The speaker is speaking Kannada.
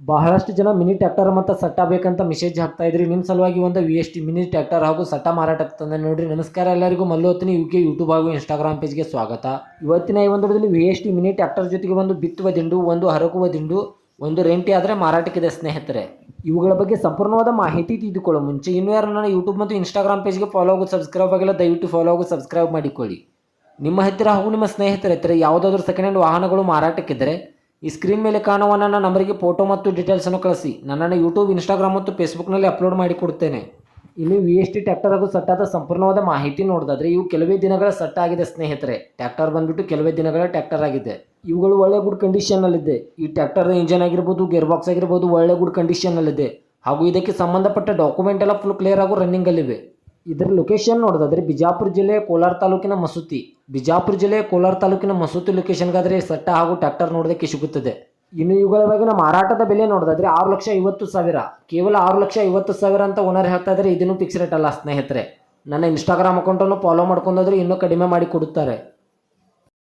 ಬಹಳಷ್ಟು ಜನ ಮಿನಿ ಟ್ರ್ಯಾಕ್ಟರ್ ಮತ್ತು ಸಟ್ಟ ಬೇಕಂತ ಮೆಸೇಜ್ ಹಾಕ್ತಾ ಇದ್ರಿ. ನಿಮ್ಮ ಸಲುವಾಗಿ ಒಂದು VST ಮಿನಿ ಟ್ರ್ಯಾಕ್ಟರ್ ಹಾಗೂ ಸಟ್ಟ ಮಾರಾಟಕ್ಕೆ ತಂದೆ ನೋಡ್ರಿ. ನಮಸ್ಕಾರ ಎಲ್ಲರಿಗೂ, ಮಲ್ಲೋತ್ನಿ UK ಯೂಟ್ಯೂಬ್ ಹಾಗೂ ಇನ್ಸ್ಟಾಗ್ರಾಮ್ ಪೇಜ್ಗೆ ಸ್ವಾಗತ. ಇವತ್ತಿನ ಈ ಒಂದು ವಿಡಿಯೋದಲ್ಲಿ VST ಮಿನಿ ಟ್ರ್ಯಾಕ್ಟರ್ ಜೊತೆಗೆ ಒಂದು ಬಿತ್ತುವ ದಿಂಡು, ಒಂದು ಹರಕುವ ದಿಂಡು, ಒಂದು ರೆಂಟಿ ಆದರೆ ಮಾರಾಟಕ್ಕಿದೆ ಸ್ನೇಹಿತರೆ. ಇವುಗಳ ಬಗ್ಗೆ ಸಂಪೂರ್ಣವಾದ ಮಾಹಿತಿ ತಿಳಿದುಕೊಳ್ಳೋ ಮುಂಚೆ ಇನ್ನೂ ಯಾರು ನನ್ನ ಯೂಟ್ಯೂಬ್ ಮತ್ತು ಇನ್ಸ್ಟಾಗ್ರಾಮ್ ಪೇಜ್ಗೆ ಫಾಲೋ ಆಗೋದು ಸಬ್ಸ್ಕ್ರೈಬ್ ಆಗಿಲ್ಲ, ದಯವಿಟ್ಟು ಫಾಲೋ ಆಗೋದು ಸಬ್ಸ್ಕ್ರೈಬ್ ಮಾಡಿಕೊಳ್ಳಿ. ನಿಮ್ಮ ಹತ್ತಿರ ಹಾಗೂ ನಿಮ್ಮ ಸ್ನೇಹಿತರ ಹತ್ತಿರ ಯಾವುದಾದ್ರೂ ಸೆಕೆಂಡ್ ಹ್ಯಾಂಡ್ ವಾಹನಗಳು ಮಾರಾಟಕ್ಕಿದ್ದರೆ ಈ ಸ್ಕ್ರೀನ್ ಮೇಲೆ ಕಾಣುವ ನನ್ನ ನಂಬರಿಗೆ ಫೋಟೋ ಮತ್ತು ಡೀಟೇಲ್ಸನ್ನು ಕಳಿಸಿ. ನನ್ನನ್ನು ಯೂಟ್ಯೂಬ್, ಇನ್ಸ್ಟಾಗ್ರಾಮ್ ಮತ್ತು ಫೇಸ್ಬುಕ್ನಲ್ಲಿ ಅಪ್ಲೋಡ್ ಮಾಡಿ ಕೊಡುತ್ತೇನೆ. ಇನ್ನು VST ಟ್ರ್ಯಾಕ್ಟರ್ ಹಾಗೂ ಸಟ್ಟಾದ ಸಂಪೂರ್ಣವಾದ ಮಾಹಿತಿ ನೋಡಿದ್ರೆ ಇವು ಕೆಲವೇ ದಿನಗಳ ಸಟ್ಟ ಆಗಿದೆ ಸ್ನೇಹಿತರೆ. ಟ್ರ್ಯಾಕ್ಟರ್ ಬಂದ್ಬಿಟ್ಟು ಕೆಲವೇ ದಿನಗಳ ಟ್ರ್ಯಾಕ್ಟರ್ ಆಗಿದೆ. ಇವುಗಳು ಒಳ್ಳೆ ಗುಡ್ ಕಂಡೀಷನ್ನಲ್ಲಿದೆ. ಈ ಟ್ರ್ಯಾಕ್ಟರ್ ಇಂಜನ್ ಆಗಿರ್ಬೋದು, ಗೇರ್ ಬಾಕ್ಸ್ ಆಗಿರ್ಬೋದು, ಒಳ್ಳೆ ಗುಡ್ ಕಂಡೀಷನ್ನಲ್ಲಿದೆ. ಹಾಗೂ ಇದಕ್ಕೆ ಸಂಬಂಧಪಟ್ಟ ಡಾಕ್ಯುಮೆಂಟ್ ಎಲ್ಲ ಫುಲ್ ಕ್ಲಿಯರ್ ಹಾಗೂ ರನ್ನಿಂಗಲ್ಲಿವೆ. ಇದರ ಲೊಕೇಶನ್ ನೋಡೋದಾದ್ರೆ ಬಿಜಾಪುರ ಜಿಲ್ಲೆಯ ಕೋಲಾರ ತಾಲೂಕಿನ ಮಸೂತಿ. ಬಿಜಾಪುರ ಜಿಲ್ಲೆಯ ಕೋಲಾರ ತಾಲೂಕಿನ ಮಸೂತಿ ಲೊಕೇಶನ್ಗಾದರೆ ಸಟ್ಟ ಹಾಗೂ ಟ್ರ್ಯಾಕ್ಟರ್ ನೋಡೋದಕ್ಕೆ ಸಿಗುತ್ತದೆ. ಇನ್ನು ಇವುಗಳ ಬಗೆನ ಮಾರಾಟದ ಬೆಲೆ ನೋಡೋದಾದ್ರೆ 6,50,000, ಕೇವಲ 6,50,000 ಅಂತ ಓನರ್ ಹೇಳ್ತಾ ಇದ್ದಾರೆ. ಇದನ್ನು ಫಿಕ್ಸ್ ರೇಟ್ ಅಲ್ಲ ಸ್ನೇಹಿತರೆ. ನನ್ನ ಇನ್ಸ್ಟಾಗ್ರಾಮ್ ಅಕೌಂಟನ್ನು ಫಾಲೋ ಮಾಡ್ಕೊಂಡಾದ್ರೆ ಇನ್ನೂ ಕಡಿಮೆ ಮಾಡಿ ಕೊಡುತ್ತಾರೆ.